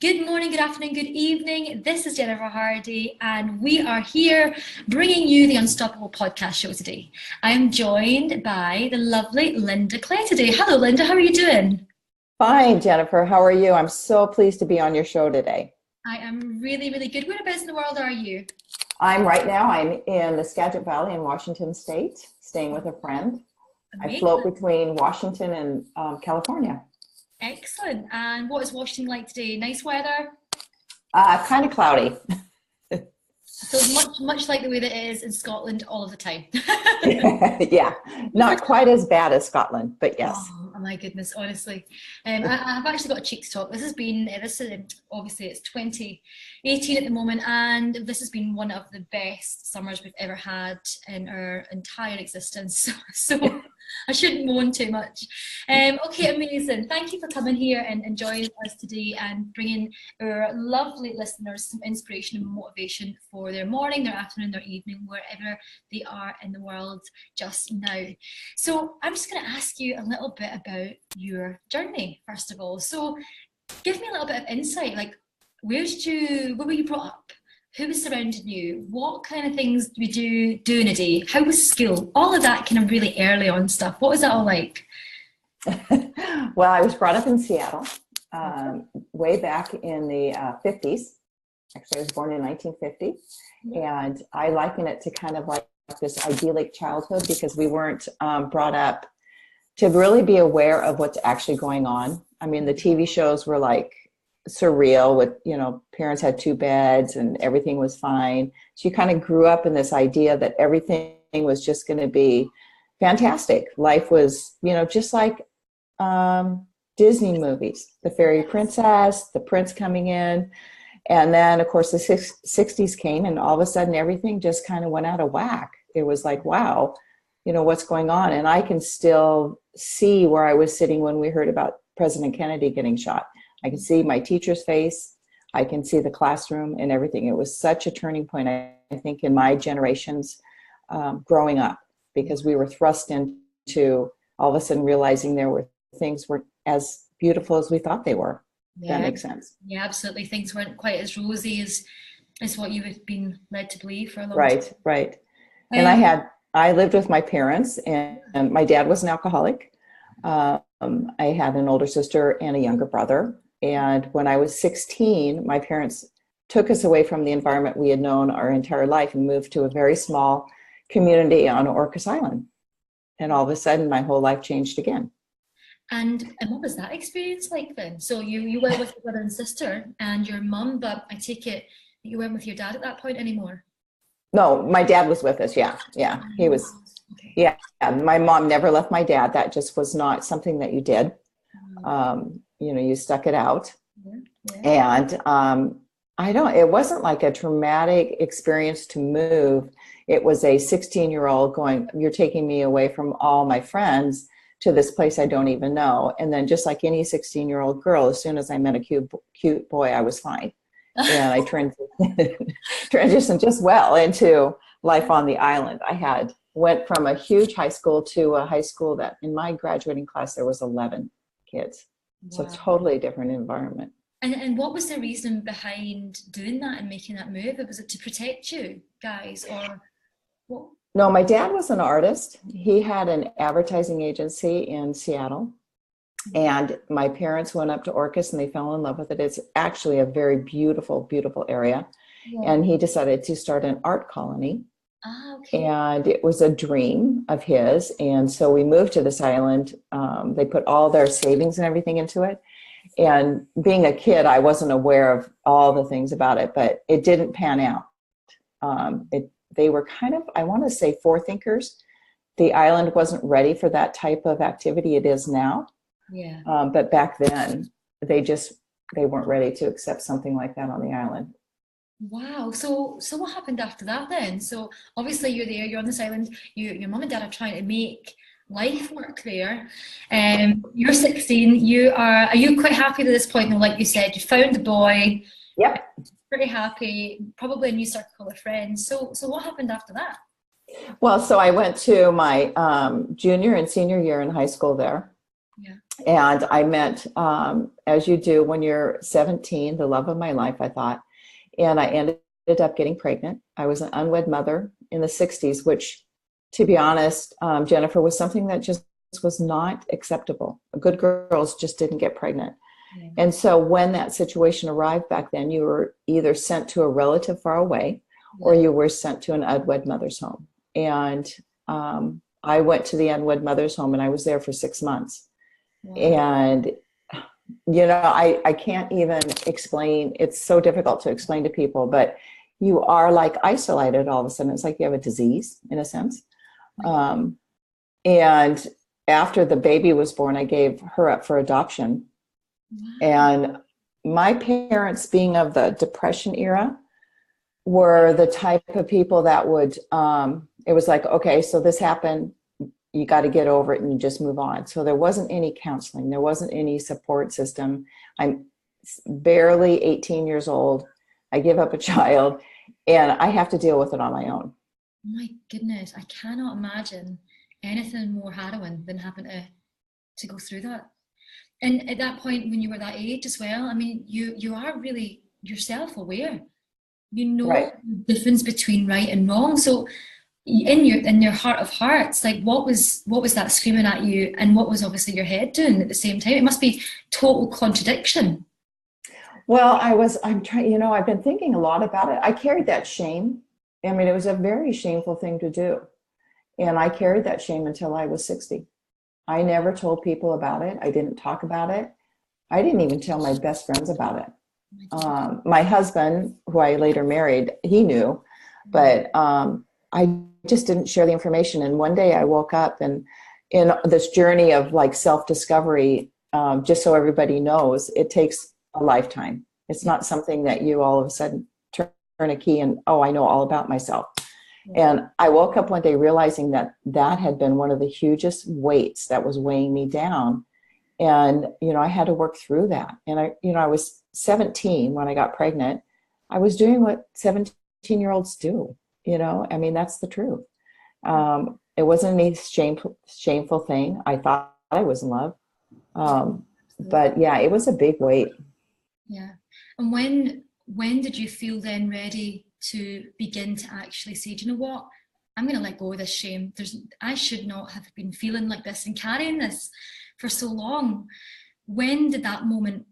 Good morning, good afternoon, good evening. This is Jennifer Hardy, and we are here bringing you the Unstoppable podcast show today. I am joined by the lovely Linda Clay today. Hello, Linda. How are you doing? Fine, Jennifer. How are you? I'm so pleased to be on your show today. I am really, really good. Whereabouts in the world are you? I'm in the Skagit Valley in Washington State, staying with a friend. Amazing. I float between Washington and California. Excellent. And what is Washington like today? Nice weather? Kind of cloudy. So much like the way that it is in Scotland all of the time. Yeah, not quite as bad as Scotland, but yes. Oh my goodness, honestly. I've actually got a cheek to talk. Obviously it's 2018 at the moment, and this has been one of the best summers we've ever had in our entire existence. So I shouldn't moan too much. Okay, amazing. Thank you for coming here and joining us today and bringing our lovely listeners some inspiration and motivation for their morning, their afternoon, their evening, wherever they are in the world just now. So I'm just going to ask you a little bit about your journey, first of all. So give me a little bit of insight, like where were you brought up? Who was surrounding you? What kind of things do you do in a day? How was school? All of that kind of really early on stuff. What was that all like? Well, I was brought up in Seattle way back in the 50s. Actually, I was born in 1950. And I liken it to kind of like this idyllic childhood because we weren't brought up to really be aware of what's actually going on. I mean, the TV shows were like surreal with, parents had two beds and everything was fine. So you kind of grew up in this idea that everything was just going to be fantastic. Life was, just like Disney movies, the fairy princess, the prince coming in. And then, of course, the 60s came and all of a sudden everything just kind of went out of whack. It was like, wow, what's going on? And I can still see where I was sitting when we heard about President Kennedy getting shot. I can see my teacher's face. I can see the classroom and everything. It was such a turning point, I think, in my generations growing up, because we were thrust into all of a sudden realizing things weren't as beautiful as we thought they were. Yeah. That makes sense. Yeah, absolutely. Things weren't quite as rosy as what you had been led to believe for a long time. Right. And I lived with my parents, and my dad was an alcoholic. I had an older sister and a younger brother. And when I was 16, my parents took us away from the environment we had known our entire life and moved to a very small community on Orcas Island. And all of a sudden, my whole life changed again. And what was that experience like then? So you were with your brother and sister and your mum, but I take it that you weren't with your dad at that point anymore. No, my dad was with us. Yeah. He was. Okay. Yeah. My mom never left my dad. That just was not something that you did. You stuck it out. Yeah. And it wasn't like a traumatic experience to move. It was a 16-year-old going, you're taking me away from all my friends to this place I don't even know. And then just like any 16-year-old girl, as soon as I met a cute boy, I was fine. And I transitioned just well into life on the island. I went from a huge high school to a high school that in my graduating class, there was 11 kids. Wow. So totally different environment. And what was the reason behind doing that and making that move? Was it to protect you guys or what? No, my dad was an artist. He had an advertising agency in Seattle. And my parents went up to Orcas and they fell in love with it. It's actually a very beautiful, beautiful area. Yeah. And he decided to start an art colony. Okay. And it was a dream of his. And so we moved to this island. They put all their savings and everything into it. And being a kid, I wasn't aware of all the things about it, but it didn't pan out. They wwere kind of, I want to say, forethinkers. The island wasn't ready for that type of activity it is now. Yeah. But back then, they weren't ready to accept something like that on the island. Wow. So what happened after that then? So obviously you're there, you're on this island, your mum and dad are trying to make life work there. You're 16, are you quite happy at this point? And like you said, you found the boy. Yep. Pretty happy, probably a new circle of friends. So what happened after that? Well, so I went to my junior and senior year in high school there. Yeah. And I met, as you do when you're 17, the love of my life, I thought. And I ended up getting pregnant. I was an unwed mother in the 60s, which, to be honest, Jennifer, was something that just was not acceptable. Good girls just didn't get pregnant. Yeah. And so when that situation arrived back then, you were either sent to a relative far away, or you were sent to an unwed mother's home. And I went to the unwed mother's home, and I was there for 6 months. Wow. And, you know, I can't even explain. It's so difficult to explain to people, but you are like isolated all of a sudden. It's like you have a disease in a sense. And after the baby was born, I gave her up for adoption. Wow. And my parents, being of the Depression era, were the type of people that would, it was like, okay, so this happened, you got to get over it and you just move on. So there wasn't any counseling. There wasn't any support system. I'm barely 18 years old. I give up a child and I have to deal with it on my own. My goodness, I cannot imagine anything more harrowing than having to go through that. And at that point, when you were that age as well, I mean, you are really, you're self-aware. You know Right. the difference between right and wrong. So in your heart of hearts, like what was that screaming at you, and what was obviously your head doing at the same time? It must be total contradiction. Well, I'm trying, you know, I've been thinking a lot about it. I carried that shame. I mean, it was a very shameful thing to do. And I carried that shame until I was 60. I never told people about it. I didn't talk about it. I didn't even tell my best friends about it. My husband, who I later married, he knew, but I just didn't share the information. And one day I woke up, and in this journey of like self-discovery, just so everybody knows, it takes a lifetime. It's not something that you all of a sudden turn a key and, oh, I know all about myself. And I woke up one day realizing that that had been one of the hugest weights that was weighing me down. And, you know, I had to work through that. And I was 17 when I got pregnant. I was doing what 17-year-olds do, you know, I mean, that's the truth. It wasn't any shameful thing. I thought I was in love. But yeah, it was a big weight. Yeah. And when did you feel then ready to begin to actually say, do you know what? I'm going to let go of this shame. I should not have been feeling like this and carrying this for so long. When did that moment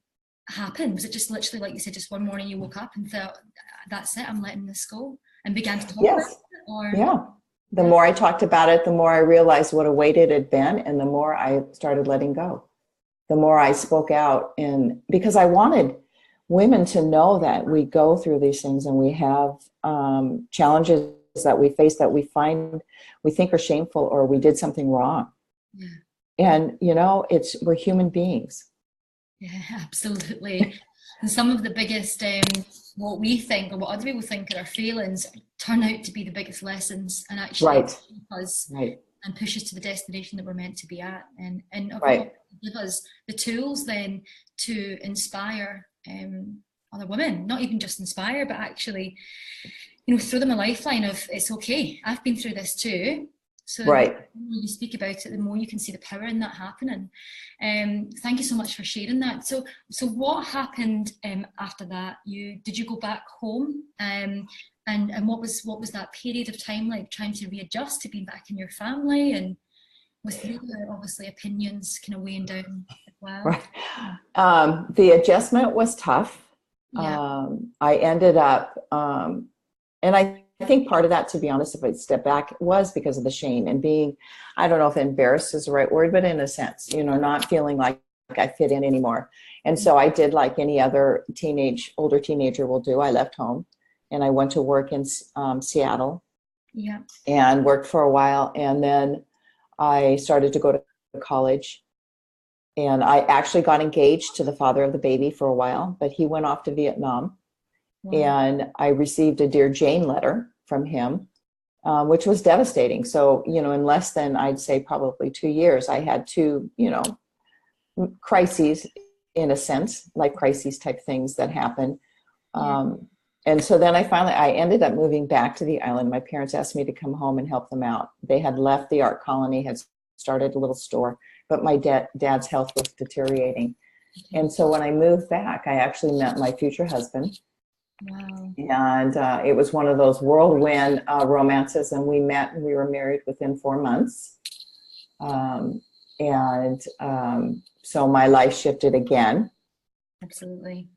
happen? Was it just literally, like you said, just one morning you woke up and thought, that's it, I'm letting this go, and began to talk about Yes. it? Or Yeah. The more I talked about it, the more I realized what a weight it had been, and the more I started letting go. The more I spoke out, and because I wanted women to know that we go through these things and we have challenges that we face that we think are shameful, or we did something wrong. Yeah. And, you know, we're human beings. Yeah, absolutely. And some of the biggest, what we think or what other people think are our failings turn out to be the biggest lessons, and actually Right. help us Right. and push us to the destination that we're meant to be at, and Right. give us the tools then to inspire other women, not even just inspire, but actually, you know, throw them a lifeline of, it's okay, I've been through this too. So Right. the more you speak about it, the more you can see the power in that happening. Thank you so much for sharing that. So what happened after that? Did you go back home? And what was that period of time like, trying to readjust to being back in your family, and with the obviously opinions kind of weighing down as well? Right. The adjustment was tough. Yeah. I ended up, and I think part of that, to be honest, if I step back, was because of the shame and being, I don't know if embarrassed is the right word, but in a sense, you know, not feeling like I fit in anymore. And so I did like any other older teenager will do. I left home and I went to work in Seattle. Yeah. And worked for a while. And then I started to go to college. And I actually got engaged to the father of the baby for a while, but he went off to Vietnam. Wow. And I received a Dear Jane letter from him, which was devastating. So, you know, in less than, I'd say probably 2 years, I had two, you know, crises in a sense, like crises type things that happen. Yeah. And so then I ended up moving back to the island. My parents asked me to come home and help them out. They had left the art colony, had started a little store, but my dad's health was deteriorating. And so when I moved back, I actually met my future husband. Wow. And it was one of those whirlwind romances, and we met and we were married within 4 months. So my life shifted again. Absolutely.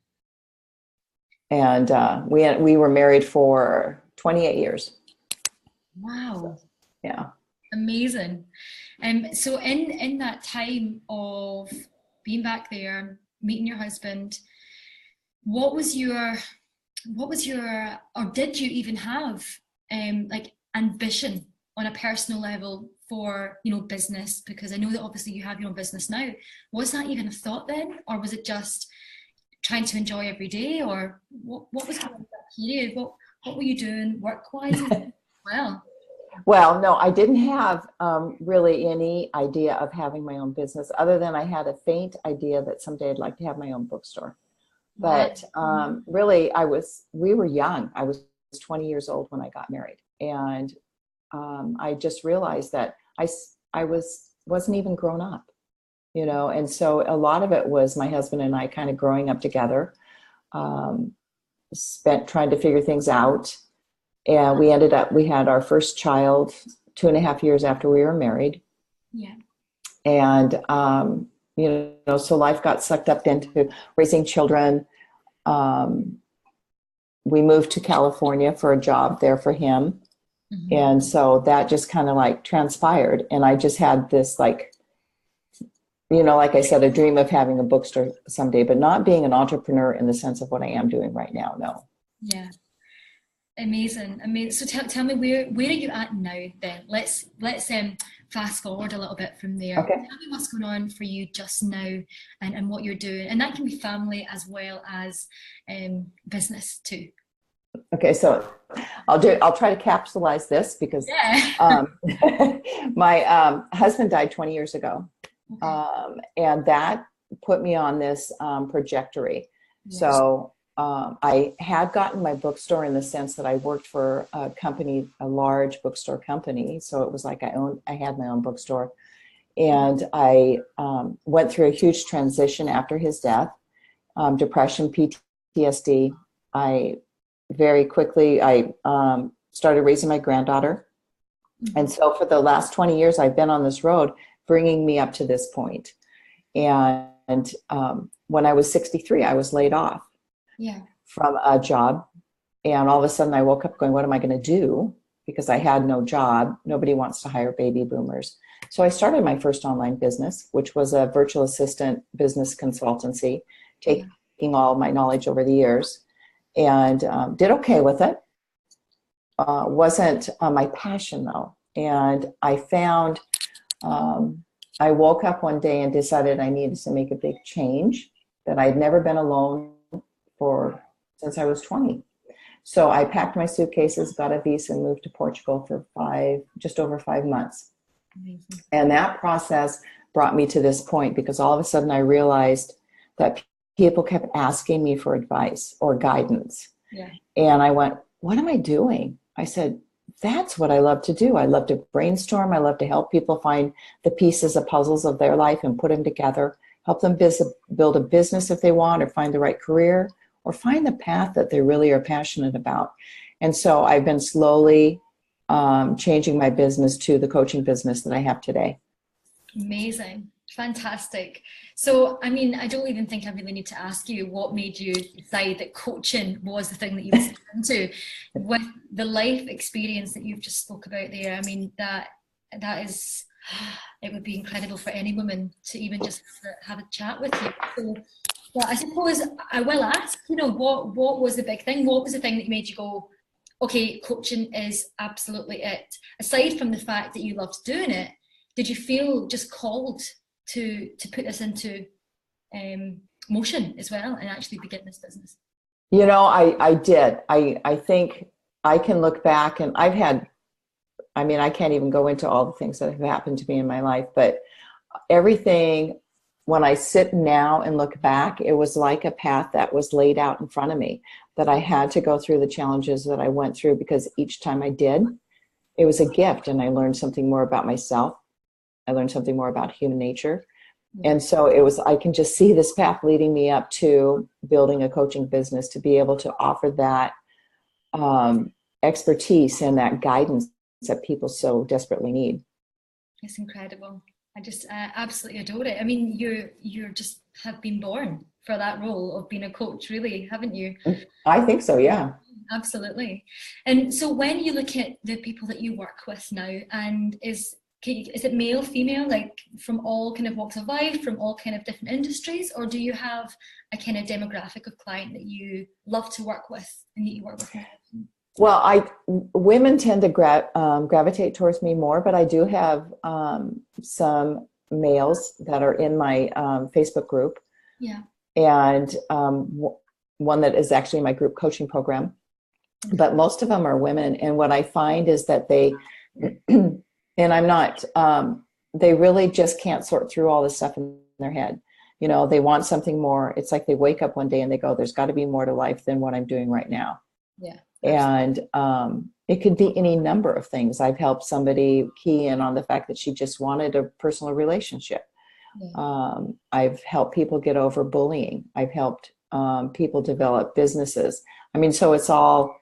And we were married for 28 years. Wow. So, yeah. Amazing. So in that time of being back there, meeting your husband, what was your, or did you even have like ambition on a personal level for, you know, business? Because I know that obviously you have your own business now. Was that even a thought then, or was it just trying to enjoy every day, or what was going on in that period? What were you doing work-wise as well? Well, no, I didn't have really any idea of having my own business, other than I had a faint idea that someday I'd like to have my own bookstore. But really, we were young. I was 20 years old when I got married. And I just realized that I wasn't even grown up, you know. And so a lot of it was my husband and I kind of growing up together, spent trying to figure things out. And we had our first child 2.5 years after we were married. Yeah. And, you know, so life got sucked up into raising children. We moved to California for a job there for him. Mm-hmm. And so that just kind of like transpired. And I just had this, like, you know, like I said, a dream of having a bookstore someday, but not being an entrepreneur in the sense of what I am doing right now. No. Yeah. Amazing. So tell me, where are you at now then? Let's fast forward a little bit from there. Okay. Tell me what's going on for you just now, and what you're doing. And that can be family as well as business too. Okay, so I'll try to capsulize this because my husband died 20 years ago. Okay. And that put me on this trajectory. Yes. So I had gotten my bookstore in the sense that I worked for a company, a large bookstore company. So it was like I had my own bookstore. And I went through a huge transition after his death, depression, PTSD. Very quickly, I started raising my granddaughter. Mm-hmm. And so for the last 20 years, I've been on this road, bringing me up to this point. And when I was 63, I was laid off. Yeah. From a job. And all of a sudden I woke up going, what am I going to do? Because I had no job. Nobody wants to hire baby boomers. So I started my first online business, which was a virtual assistant business consultancy, taking all my knowledge over the years, and did okay with it. Wasn't my passion though. And I found, I woke up one day and decided I needed to make a big change, that I'd never been alone since I was 20. So I packed my suitcases, got a visa, and moved to Portugal for just over 5 months. Amazing. And that process brought me to this point, because all of a sudden I realized that people kept asking me for advice or guidance. Yeah. And I went, what am I doing? I said, that's what I love to do. I love to brainstorm. I love to help people find the pieces of puzzles of their life and put them together, help them build a business if they want, or find the right career, or find the path that they really are passionate about. And so I've been slowly changing my business to the coaching business that I have today. Amazing. Fantastic. So, I mean, I don't even think I really need to ask you what made you decide that coaching was the thing that you were into. With the life experience that you've just spoke about there, I mean, that is, it would be incredible for any woman to even just have a chat with you. So, well, I suppose I will ask, you know, what was the big thing? What was the thing that made you go, okay, coaching is absolutely it? Aside from the fact that you loved doing it, did you feel just called to put this into motion as well and actually begin this business? You know, I did. I think I can look back, and I can't even go into all the things that have happened to me in my life, but everything, when I sit now and look back, it was like a path that was laid out in front of me, that I had to go through the challenges that I went through, because each time I did, it was a gift, and I learned something more about myself. I learned something more about human nature. And so I can just see this path leading me up to building a coaching business to be able to offer that expertise and that guidance that people so desperately need. It's incredible. I just absolutely adore it. I mean, you're just have been born for that role of being a coach, really, haven't you? I think so, yeah. Absolutely. And so when you look at the people that you work with now, and is it male, female, like from all kind of walks of life, from all kind of different industries, or do you have a kind of demographic of client that you love to work with and that you work with more often? Well, women tend to gravitate towards me more, but I do have some males that are in my Facebook group. Yeah. And one that is actually my group coaching program. But most of them are women. And what I find is that they, and I'm not, they really just can't sort through all this stuff in their head. You know, they want something more. It's like they wake up one day and they go, there's got to be more to life than what I'm doing right now. Yeah. And it could be any number of things. I've helped somebody key in on the fact that she just wanted a personal relationship. Yeah. I've helped people get over bullying. I've helped people develop businesses. I mean, so it's all,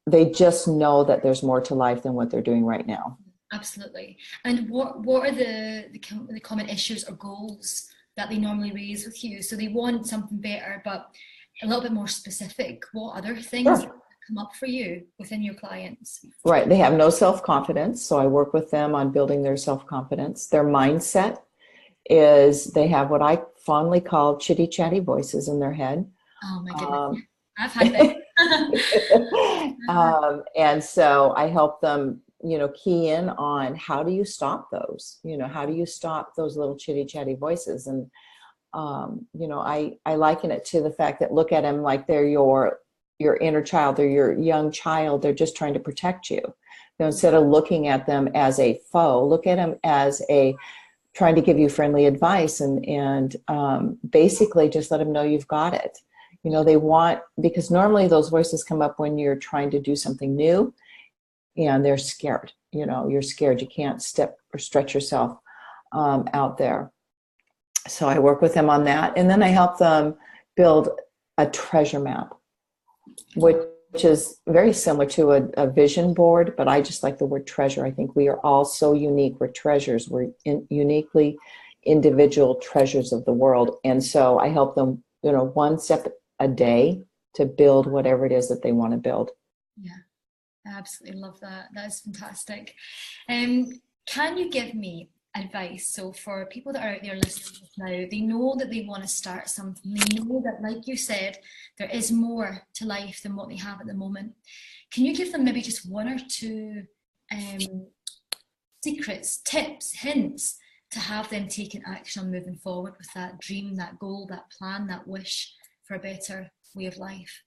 they just know that there's more to life than what they're doing right now. Absolutely. And what are the common issues or goals that they normally raise with you? So they want something better, but a little bit more specific. What other things come up for you within your clients? Right. They have no self-confidence. So I work with them on building their self-confidence. Their mindset is they have what I fondly call chitty chatty voices in their head. Oh my goodness. I've had that. And so I help them, key in on how do you stop those? How do you stop those little chitty chatty voices? And, I liken it to the fact that look at them like they're your inner child, they're your young child. They're just trying to protect you. Instead of looking at them as a foe, look at them as trying to give you friendly advice and basically just let them know you've got it. They want, because normally those voices come up when you're trying to do something new and they're scared. You're scared. You can't step or stretch yourself out there. So I work with them on that. And then I help them build a treasure map, which is very similar to a vision board, but I just like the word treasure. I think we are all so unique. We're treasures. We're uniquely individual treasures of the world. And so I help them, one step a day to build whatever it is that they want to build. Yeah, I absolutely love that. That is fantastic. Can you give me advice? So for people that are out there listening now, they know that they want to start something. They know that, like you said, there is more to life than what they have at the moment. Can you give them maybe just one or two secrets, tips, hints to have them taking action on moving forward with that dream, that goal, that plan, that wish for a better way of life?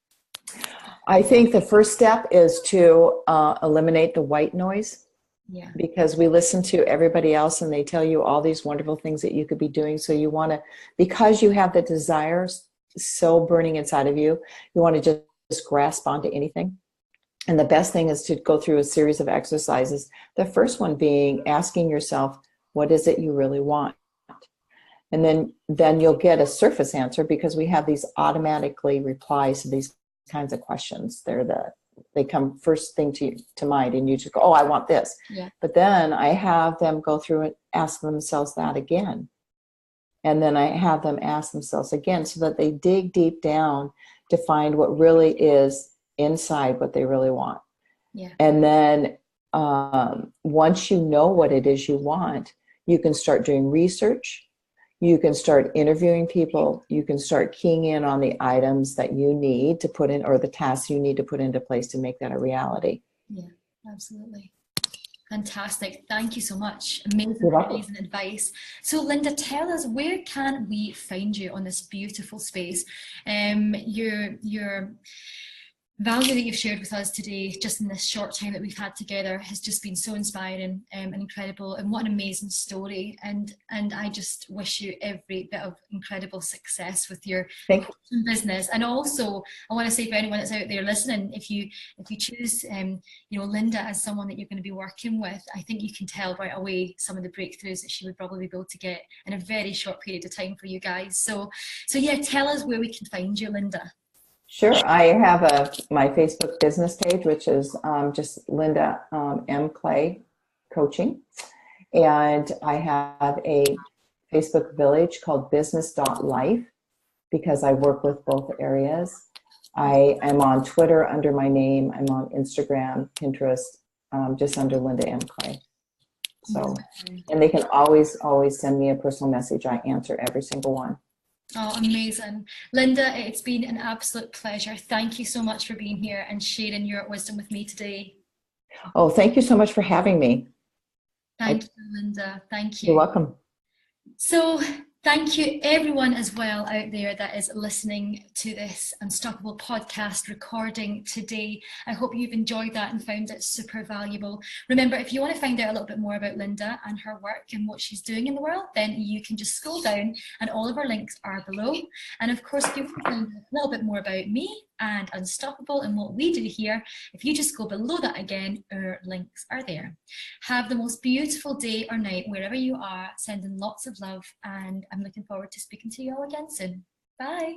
I think the first step is to eliminate the white noise. Yeah. Because we listen to everybody else and they tell you all these wonderful things that you could be doing. So you want to, because you have the desires so burning inside of you, you want to just grasp onto anything. And the best thing is to go through a series of exercises. The first one being asking yourself, what is it you really want? And then you'll get a surface answer because we have these automatically replies to these kinds of questions. They come first thing to mind and you just go, oh, I want this. Yeah. But then I have them go through and ask themselves that again. And then I have them ask themselves again so that they dig deep down to find what really is inside what they really want. Yeah. And then once you know what it is you want, you can start doing research. You can start interviewing people. You can start keying in on the items that you need to put in or the tasks you need to put into place to make that a reality. Yeah, absolutely. Fantastic. Thank you so much. Amazing advice. So Linda, tell us, where can we find you on this beautiful space? Your value that you've shared with us today, just in this short time that we've had together, has just been so inspiring and incredible. And what an amazing story! And I just wish you every bit of incredible success with your business. And also, I want to say for anyone that's out there listening, if you choose, Linda as someone that you're going to be working with, I think you can tell right away some of the breakthroughs that she would probably be able to get in a very short period of time for you guys. So yeah, tell us where we can find you, Linda. Sure. I have my Facebook business page, which is just Linda M. Clay Coaching. And I have a Facebook village called business.life because I work with both areas. I am on Twitter under my name. I'm on Instagram, Pinterest, just under Linda M. Clay. So, and they can always send me a personal message. I answer every single one. Oh, amazing. Linda, it's been an absolute pleasure. Thank you so much for being here and sharing your wisdom with me today. Oh, thank you so much for having me. Thank you, Linda. Thank you. You're welcome. So thank you everyone as well out there that is listening to this Unstoppable podcast recording today. I hope you've enjoyed that and found it super valuable. Remember, if you want to find out a little bit more about Linda and her work and what she's doing in the world, then you can just scroll down and all of our links are below. And of course, if you want to find out a little bit more about me and Unstoppable and what we do here, if you just go below that again, our links are there. Have the most beautiful day or night wherever you are, sending lots of love, and I'm looking forward to speaking to you all again soon. Bye.